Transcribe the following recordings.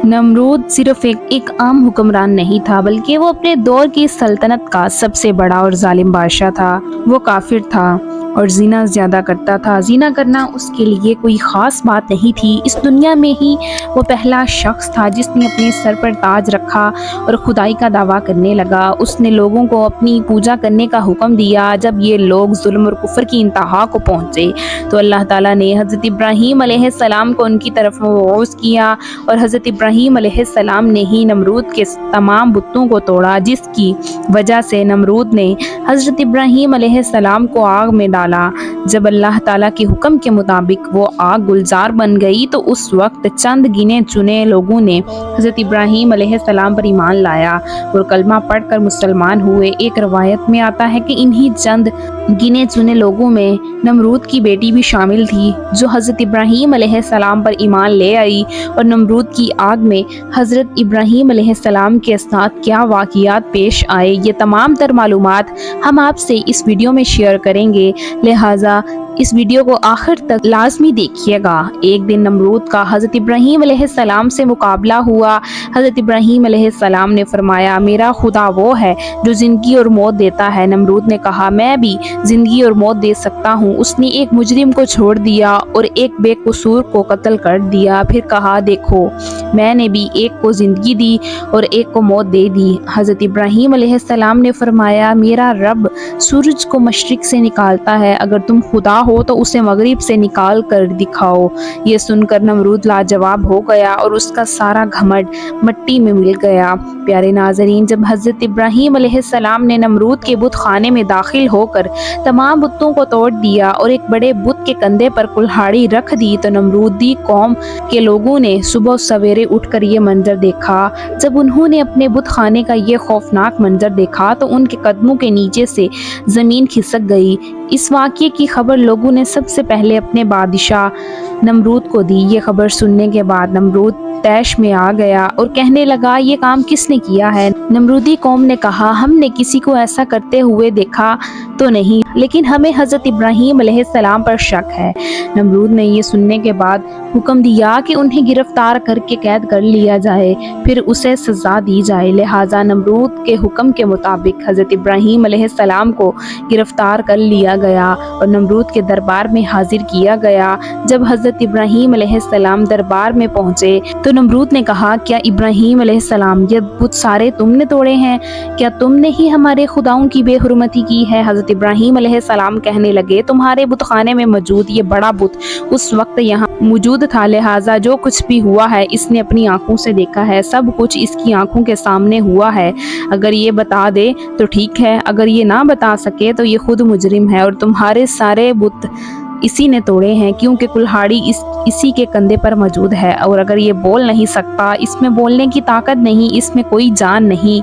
नमरूद सिर्फ एक आम हुक्मरान नहीं था, बल्कि वो अपने दौर की सल्तनत का सबसे बड़ा और जालिम बादशाह था। वो काफिर था और जीना ज्यादा करता था। जीना करना उसके लिए कोई खास बात नहीं थी। इस दुनिया में ही वो पहला शख्स था जिसने अपने सर पर ताज रखा और खुदाई का दावा करने लगा। उसने लोगों को अपनी पूजा करने का हुक्म दिया। जब ये लोग जुल्म और कुफर की इंतहा को पहुंचे तो अल्लाह ताला ने हज़रत इब्राहीम अलैहिस्सलाम को उनकी तरफ मबऊस किया और हज़रत इब्राहीम अलैहिस्सलाम ने ही नमरूद के तमाम बुतों को तोड़ा, जिसकी वजह से नमरूद ने हज़रत इब्राहीम अलैहिस्सलाम को आग में डाला। जब अल्लाह ताला के हुक्म के मुताबिक वो आग गुलजार बन गई तो उस वक्त चंद गिने चुने लोगों ने हज़रत इब्राहीम अलैहिस्सलाम पर ईमान लाया और कलमा पढ़कर मुसलमान हुए। एक रवायत में आता है कि इन्हीं चंद गिने चुने लोगों में नमरूद की बेटी भी शामिल थी, जो हज़रत इब्राहीम अलैहिस्सलाम पर ईमान ले आई। और नमरूद की आग में हज़रत इब्राहीम अलैहिस्सलाम के साथ क्या वाक़ियात पेश आए, ये तमाम तर मालूमात हम आपसे इस वीडियो में शेयर करेंगे, लिहाजा इस वीडियो को आखिर तक लाजमी देखिएगा। एक दिन नमरूद का हज़रत इब्राहीम अलैहिस्सलाम से मुकाबला हुआ। हज़रत इब्राहीम अलैहिस्सलाम ने फरमाया, मेरा खुदा वो है जो ज़िंदगी और मौत देता है। नमरूद ने कहा, मैं भी ज़िंदगी और मौत दे सकता हूँ। उसने एक मुजरिम को छोड़ दिया और एक बेकसूर को कत्ल कर दिया। फिर कहा, देखो मैंने भी एक को ज़िंदगी दी और एक को मौत दे दी। हज़रत इब्राहीम अलैहिस्सलाम ने फरमाया, मेरा रब सूरज को मशरिक से निकालता है, अगर तुम खुदा हो तो उसे मगरिब से निकाल कर दिखाओ। ये सुनकर नमरूद लाजवाब हो गया और उसका सारा घमंड मिट्टी में मिल गया। प्यारे नाज़रीन, जब हज़रत इब्राहीम अलैहिस्सलाम ने नमरूद के बुत खाने में दाखिल होकर तमाम बुतों को तोड़ दिया और एक बड़े बुत के कंधे पर कुल्हाड़ी रख दी तो नमरूदी कौम के लोगों ने सुबह सवेरे उठकर ये मंजर देखा। जब उन्होंने अपने बुत खाने का ये खौफनाक मंजर देखा तो उनके कदमों के नीचे से ज़मीन खिसक गई। इस वाक़ये की खबर लोगों ने सबसे पहले अपने बादशाह नमरूद को दी। ये खबर सुनने के बाद नमरूद तैश में आ गया और कहने लगा, ये काम किसने किया है? नमरूदी कौम ने कहा, हमने किसी को ऐसा करते हुए देखा तो नहीं, लेकिन हमें हज़रत इब्राहीम अलैहिस्सलाम पर शक है। नमरूद ने ये सुनने के बाद हुक्म दिया कि उन्हें गिरफ्तार करके कैद कर लिया जाए, फिर उसे सज़ा दी जाए। लिहाजा नमरूद के हुक्म के मुताबिक हज़रत इब्राहीम अलैहिस्सलाम को गिरफ्तार कर लिया गया और नमरूद के दरबार में हाजिर किया गया। जब हज़रत इब्राहीम अलैहिस्सलाम दरबार में पहुँचे तो नमरूद ने कहा, क्या इब्राहीम अलैहिस्सलाम, ये बुत सारे तुमने तोड़े हैं? क्या तुमने ही हमारे खुदाओं की बेहुरमती की है? हज़रत इब्राहीम अलैहिस्सलाम कहने लगे, तुम्हारे बुत खाने में मौजूद ये बड़ा बुत उस वक्त यहाँ मौजूद था, लिहाजा जो कुछ भी हुआ है इसने अपनी आंखों से देखा है, सब कुछ इसकी आंखों के सामने हुआ है। अगर ये बता दे तो ठीक है, अगर ये ना बता सके तो ये खुद मुजरिम है और तुम्हारे सारे बुत इसी ने तोड़े हैं, क्योंकि कुल्हाड़ी इसी के कंधे पर मौजूद है। और अगर ये बोल नहीं सकता, इसमें बोलने की ताकत नहीं, इसमें कोई जान नहीं,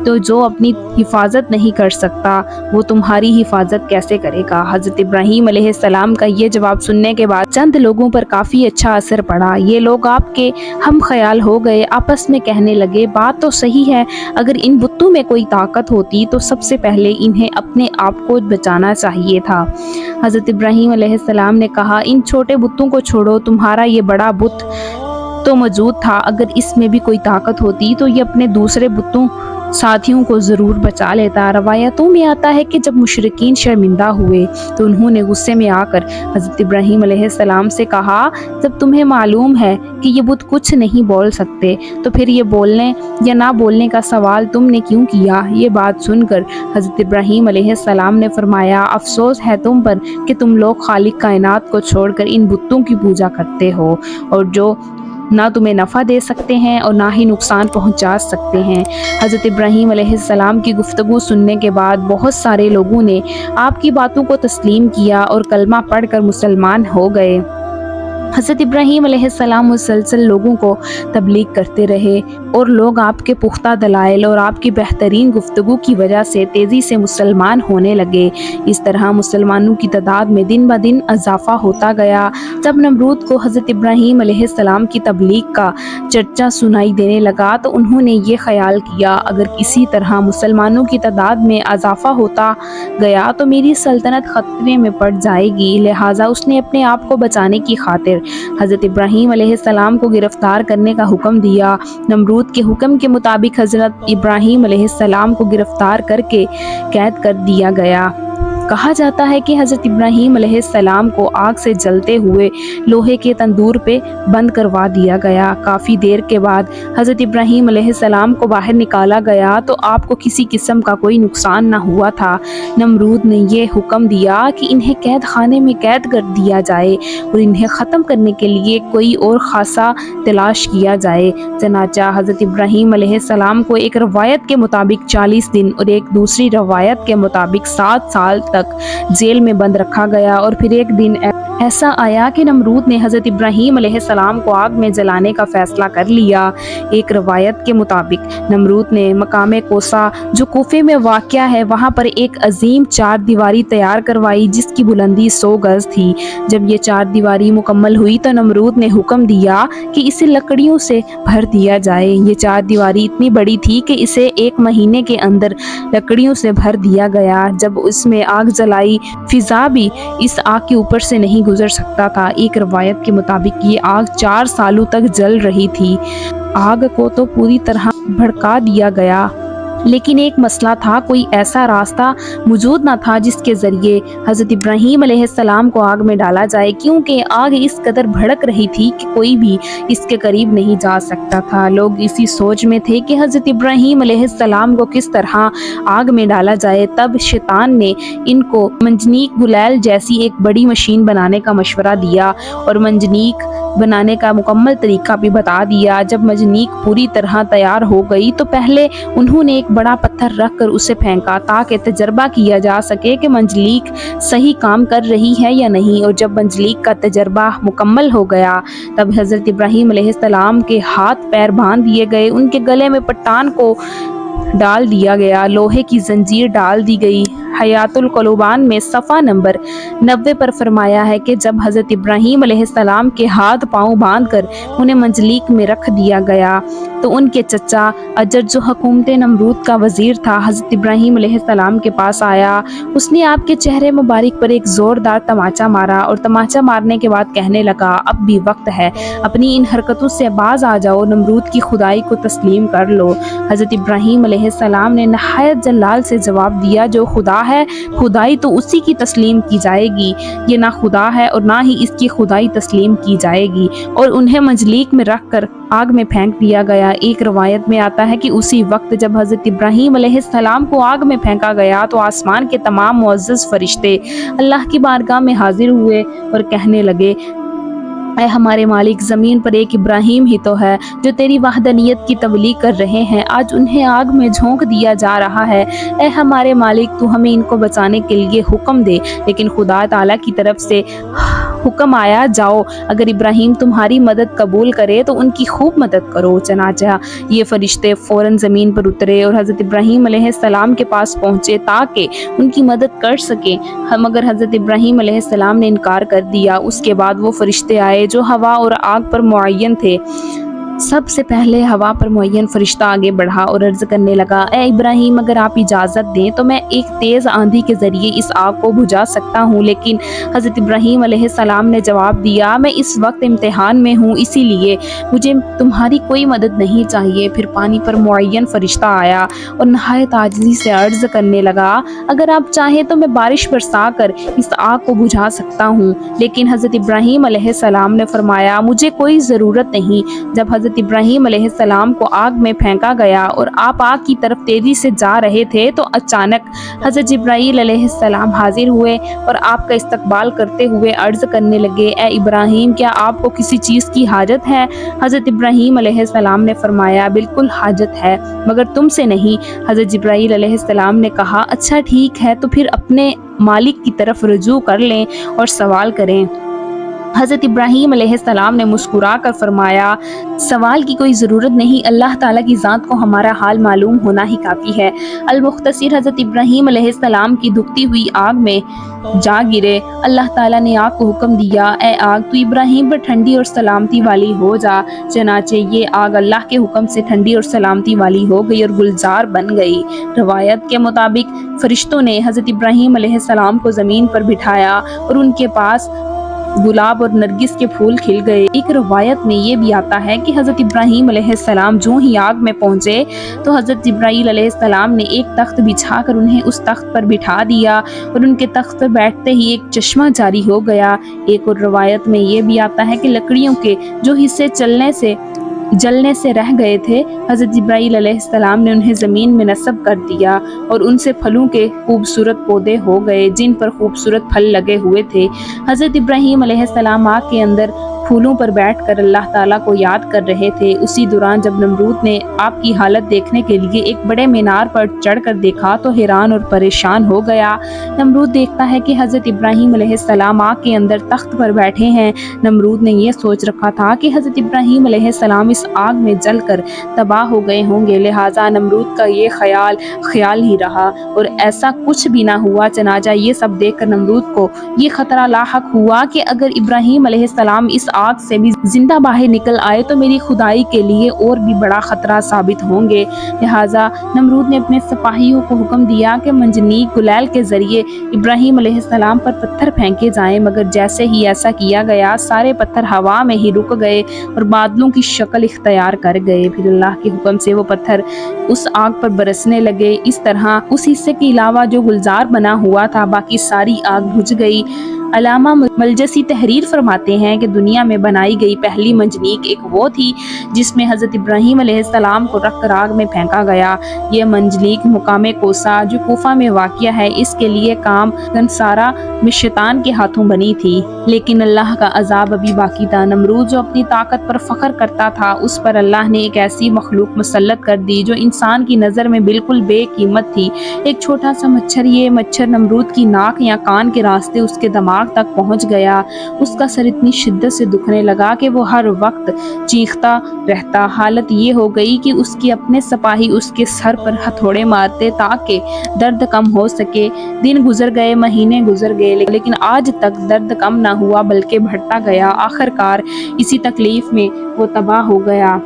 तो जो अपनी हिफाजत नहीं कर सकता वो तुम्हारी हिफाजत कैसे करेगा? हज़रत इब्राहीम अलैहिस्सलाम का ये जवाब सुनने के बाद चंद लोगों पर काफ़ी अच्छा असर पड़ा। ये लोग आपके हम ख्याल हो गए, आपस में कहने लगे, बात तो सही है, अगर इन बुतों में कोई ताकत होती तो सबसे पहले इन्हें अपने आप को बचाना चाहिए था। हज़रत इब्राहीम अलैहिस्सलाम ने कहा, इन छोटे बुतों को छोड़ो, तुम्हारा ये बड़ा बुत तो मौजूद था, अगर इसमें भी कोई ताकत होती तो ये अपने दूसरे बुतों साथियों को ज़रूर बचा लेता। रवायतों में आता है कि जब मुशरिकीन शर्मिंदा हुए तो उन्होंने गुस्से में आकर हज़रत इब्राहीम अलैहिस्सलाम से कहा, जब तुम्हें मालूम है कि ये बुत कुछ नहीं बोल सकते तो फिर ये बोलने या ना बोलने का सवाल तुमने क्यों किया? ये बात सुनकर हज़रत इब्राहीम अलैहिस्सलाम ने फरमाया, अफसोस है तुम पर कि तुम लोग खालिक कायनात को छोड़कर इन बुतों की पूजा करते हो और जो ना तुम्हें नफ़ा दे सकते हैं और ना ही नुकसान पहुंचा सकते हैं। हज़रत इब्राहीम अलैहिस्सलाम की गुफ्तगू सुनने के बाद बहुत सारे लोगों ने आपकी बातों को तस्लीम किया और कलमा पढ़कर मुसलमान हो गए। हज़रत इब्राहीम अलैहिस्सलाम मुसलसल लोगों को तबलीग करते रहे और लोग आपके पुख्ता दलाइल और आपकी बेहतरीन गुफ्तगू की वजह से तेज़ी से मुसलमान होने लगे। इस तरह मुसलमानों की तादाद में दिन ब दिन इजाफ़ा होता गया। जब नमरूद को हज़रत इब्राहीम अलैहिस्सलाम की तबलीग का चर्चा सुनाई देने लगा तो उन्होंने ये ख्याल किया, अगर इसी तरह मुसलमानों की तादाद में इजाफ़ा होता गया तो मेरी सल्तनत ख़तरे में पड़ जाएगी। लिहाजा उसने अपने आप को बचाने की खातिर حضرت ابراہیم علیہ السلام کو گرفتار کرنے کا حکم دیا۔ نمرود کے حکم کے مطابق حضرت ابراہیم علیہ السلام کو گرفتار کر کے قید کر دیا گیا۔ کہا جاتا ہے کہ حضرت ابراہیم علیہ السلام کو آگ سے جلتے ہوئے لوہے کے تندور پہ بند کروا دیا گیا۔ کافی دیر کے بعد حضرت ابراہیم علیہ السلام کو باہر نکالا گیا تو آپ کو کسی قسم کا کوئی نقصان نہ ہوا تھا۔ نمرود نے یہ حکم دیا کہ انہیں قید خانے میں قید کر دیا جائے اور انہیں ختم کرنے کے لیے کوئی اور خاصا تلاش کیا جائے۔ چنانچہ حضرت ابراہیم علیہ السلام کو ایک روایت کے مطابق 40 دن اور ایک دوسری روایت کے مطابق 7 سال تک جیل میں بند رکھا گیا، اور پھر ایک دن ایسا آیا کہ نمرود نے حضرت ابراہیم علیہ السلام کو آگ میں جلانے کا فیصلہ کر لیا۔ ایک روایت کے مطابق نمرود نے مقام کوسا جو کوفے میں واقع ہے وہاں پر ایک عظیم 4 دیواری تیار کروائی جس کی بلندی 100 گز تھی۔ جب یہ 4 دیواری مکمل ہوئی تو نمرود نے حکم دیا کہ اسے لکڑیوں سے بھر دیا جائے۔ یہ 4 دیواری اتنی بڑی تھی کہ اسے 1 مہینے کے اندر لکڑیوں سے بھر دیا گیا۔ جب اس میں آگ جلائی فضا بھی اس آگ کے اوپر سے نہیں گزر سکتا تھا۔ ایک روایت کے مطابق یہ آگ 4 سالوں تک جل رہی تھی۔ آگ کو تو پوری طرح بھڑکا دیا گیا، لیکن ایک مسئلہ تھا، کوئی ایسا راستہ موجود نہ تھا جس کے ذریعے حضرت ابراہیم علیہ السلام کو آگ میں ڈالا جائے، کیونکہ آگ اس قدر بھڑک رہی تھی کہ کوئی بھی اس کے قریب نہیں جا سکتا تھا۔ لوگ اسی سوچ میں تھے کہ حضرت ابراہیم علیہ السلام کو کس طرح آگ میں ڈالا جائے۔ تب شیطان نے ان کو منجنیق گلیل جیسی ایک بڑی مشین بنانے کا مشورہ دیا اور منجنیق بنانے کا مکمل طریقہ بھی بتا دیا۔ جب منجنیق پوری طرح تیار ہو گئی تو پہلے انہوں نے ایک بڑا پتھر رکھ کر اسے پھینکا تاکہ تجربہ کیا جا سکے کہ منجنیق صحیح کام کر رہی ہے یا نہیں، اور جب منجنیق کا تجربہ مکمل ہو گیا تب حضرت ابراہیم علیہ السلام کے ہاتھ پیر باندھ دیے گئے، ان کے گلے میں پٹان کو ڈال دیا گیا، لوہے کی زنجیر ڈال دی گئی۔ حیات القلوبان میں صفحہ نمبر 90 پر فرمایا ہے کہ جب حضرت ابراہیم علیہ السلام کے ہاتھ پاؤں باندھ کر انہیں منجنیق میں رکھ دیا گیا تو ان کے چچا اجر جو حکومت نمرود کا وزیر تھا حضرت ابراہیم علیہ السلام کے پاس آیا۔ اس نے آپ کے چہرے مبارک پر ایک زوردار تماچا مارا اور تماچا مارنے کے بعد کہنے لگا، اب بھی وقت ہے، اپنی ان حرکتوں سے باز آ جاؤ، نمرود کی خدائی کو تسلیم کر لو۔ حضرت ابراہیم علیہ السلام نے نہایت جلال سے جواب دیا، جو خدا ہے خدائی تو اسی کی تسلیم کی جائے گی، یہ نہ خدا ہے اور نہ ہی اس کی خدائی تسلیم کی جائے گی، اور انہیں منجنیق میں رکھ کر آگ میں پھینک دیا گیا۔ ایک روایت میں آتا ہے کہ اسی وقت جب حضرت ابراہیم علیہ السلام کو آگ میں پھینکا گیا تو آسمان کے تمام معزز فرشتے اللہ کی بارگاہ میں حاضر ہوئے اور کہنے لگے، اے ہمارے مالک، زمین پر ایک ابراہیم ہی تو ہے جو تیری وحدانیت کی تبلیغ کر رہے ہیں، آج انہیں آگ میں جھونک دیا جا رہا ہے۔ اے ہمارے مالک، تو ہمیں ان کو بچانے کے لیے حکم دے۔ لیکن خدا تعالیٰ کی طرف سے حکم آیا، جاؤ، اگر ابراہیم تمہاری مدد قبول کرے تو ان کی خوب مدد کرو۔ چنانچہ یہ فرشتے فوراً زمین پر اترے اور حضرت ابراہیم علیہ السلام کے پاس پہنچے تاکہ ان کی مدد کر سکیں، مگر حضرت ابراہیم علیہ السلام نے انکار کر دیا۔ اس کے بعد وہ فرشتے آئے جو ہوا اور آگ پر معین تھے۔ سب سے پہلے ہوا پر معین فرشتہ آگے بڑھا اور عرض کرنے لگا، اے ابراہیم، اگر آپ اجازت دیں تو میں ایک تیز آندھی کے ذریعے اس آگ کو بجھا سکتا ہوں۔ لیکن حضرت ابراہیم علیہ السلام نے جواب دیا، میں اس وقت امتحان میں ہوں، اسی لیے مجھے تمہاری کوئی مدد نہیں چاہیے۔ پھر پانی پر معین فرشتہ آیا اور نہایت عاجزی سے عرض کرنے لگا، اگر آپ چاہیں تو میں بارش برسا کر اس آگ کو بجھا سکتا ہوں۔ لیکن حضرت ابراہیم علیہ السلام نے فرمایا، مجھے کوئی ضرورت نہیں۔ جب حضرت ابراہیم علیہ السلام کو آگ میں پھینکا گیا اور آپ آگ کی طرف تیزی سے جا رہے تھے تو اچانک حضرت جبرائیل علیہ السلام حاضر ہوئے اور آپ کا استقبال کرتے ہوئے عرض کرنے لگے، اے ابراہیم، کیا آپ کو کسی چیز کی حاجت ہے؟ حضرت ابراہیم علیہ السلام نے فرمایا، بالکل حاجت ہے، مگر تم سے نہیں۔ حضرت جبرائیل علیہ السلام نے کہا، اچھا ٹھیک ہے، تو پھر اپنے مالک کی طرف رجوع کر لیں اور سوال کریں۔ حضرت ابراہیم علیہ السلام نے مسکرا کر فرمایا، سوال کی کوئی ضرورت نہیں، اللہ تعالیٰ کی ذات کو ہمارا حال معلوم ہونا ہی کافی ہے۔ المختصر حضرت ابراہیم علیہ السلام کی دھکتی ہوئی آگ میں جا گرے۔ اللہ تعالیٰ نے آگ کو حکم دیا، اے آگ، تو ابراہیم پر ٹھنڈی اور سلامتی والی ہو جا۔ چنانچہ یہ آگ اللہ کے حکم سے ٹھنڈی اور سلامتی والی ہو گئی اور گلزار بن گئی۔ روایت کے مطابق فرشتوں نے حضرت ابراہیم علیہ السلام کو زمین پر بٹھایا اور ان کے پاس गुलाब और नरगिस के फूल खिल गए। एक रवायत में ये भी आता है कि हज़रत इब्राहीम अलैहिस्सलाम जो ही आग में पहुंचे तो हज़रत जिब्राईल अलैहिस्सलाम ने एक तख्त बिछाकर उन्हें उस तख्त पर बिठा दिया और उनके तख्त पर बैठते ही एक चश्मा जारी हो गया। एक और रवायत में ये भी आता है कि लकड़ियों के जो हिस्से जलने से रह गए थे, हज़रत जिब्राईल अलैहिस्सलाम ने उन्हें ज़मीन में नस्ब कर दिया और उनसे फलों के खूबसूरत पौधे हो गए जिन पर खूबसूरत फल लगे हुए थे। हज़रत इब्राहीम अलैहिस्सलाम आग के अंदर फूलों पर बैठकर अल्लाह ताला को याद कर रहे थे। उसी दौरान जब नमरूद ने आपकी हालत देखने के लिए एक बड़े मीनार पर चढ़कर देखा तो हैरान और परेशान हो गया। नमरूद देखता है कि हज़रत इब्राहीम अलैहिस्सलाम आग के अंदर तख्त पर बैठे हैं। नमरूद ने ये सोच रखा था कि हज़रत इब्राहीम अलैहिस्सलाम इस आग में जलकर तबाह हो गए होंगे, लिहाजा नमरूद का ये ख्याल ही रहा और ऐसा कुछ भी ना हुआ। चनाचा ये सब देखकर नमरूद को ये खतरा लाहक हुआ कि अगर इब्राहीम अलैहिस्सलाम इस आग से भी जिंदा बाहर निकल आए तो मेरी खुदाई के लिए और भी बड़ा खतरा साबित होंगे। लिहाजा नमरूद ने अपने सिपाहियों को हुक्म दिया कि मंजनीक गुलैल के जरिए इब्राहीम अलैहिस्सलाम पर पत्थर फेंके जाएं, मगर जैसे ही ऐसा किया गया सारे पत्थर हवा में ही रुक गए और बादलों की शक्ल इख्तियार कर गए। फिर अल्लाह के हुक्म से वो पत्थर उस आग पर बरसने लगे। इस तरह उस हिस्से के अलावा जो गुलजार बना हुआ था बाकी सारी आग बुझ गई। अलामा मलजसी तहरीर फरमाते हैं कि दुनिया में बनाई गई पहली मंजनीक एक वो थी जिसमें हज़रत इब्राहीम अलैहिस्सलाम को रख कर आग में फेंका गया। ये मंजनीक मुकाम कोसा जो कोफा में वाक़िया है, इसके लिए काम गनसारा में शैतान के हाथों बनी थी, लेकिन अल्लाह का अजाब अभी बाकी था। नमरूद जो अपनी ताकत पर फख्र करता था उस पर अल्लाह ने एक ऐसी मखलूक मुसल्लत कर दी जो इंसान की नज़र में बिल्कुल बेकीमत थी। एक छोटा सा मच्छर, ये मच्छर नमरूद की नाक या कान के रास्ते उसके दिमाग तक पहुंच गया। उसका सर इतनी शिद्दत से दुखने लगा कि वो हर वक्त चीखता रहता। हालत ये हो गई कि उसके अपने सिपाही उसके सर पर हथौड़े मारते ताकि दर्द कम हो सके। दिन गुजर गए, महीने गुजर गए, लेकिन आज तक दर्द कम ना हुआ बल्कि बढ़ता गया। आखिरकार इसी तकलीफ में वो तबाह हो गया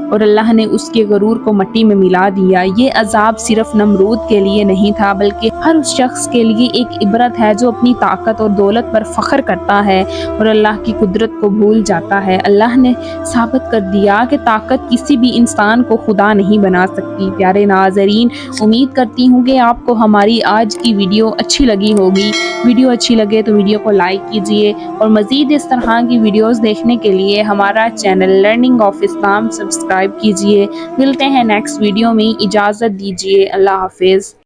और अल्लाह ने उसके गरूर को मिट्टी में मिला दिया। ये अजाब सिर्फ नमरूद के लिए नहीं था बल्कि हर उस शख्स के लिए एक इबरत है जो अपनी ताकत और दौलत पर फख्र करता है और अल्लाह की कुदरत को भूल जाता है। अल्लाह ने साबित कर दिया कि ताकत किसी भी इंसान को खुदा नहीं बना सकती। प्यारे नाज़रीन, उम्मीद करती हूँ कि आपको हमारी आज की वीडियो अच्छी लगी होगी। वीडियो अच्छी लगे तो वीडियो को लाइक कीजिए और मज़ीद इस तरह की वीडियोस देखने के लिए हमारा channel learning of Islam subscribe कीजिए। मिलते हैं नेक्स्ट वीडियो में, इजाज़त दीजिए। अल्लाह हाफिज़।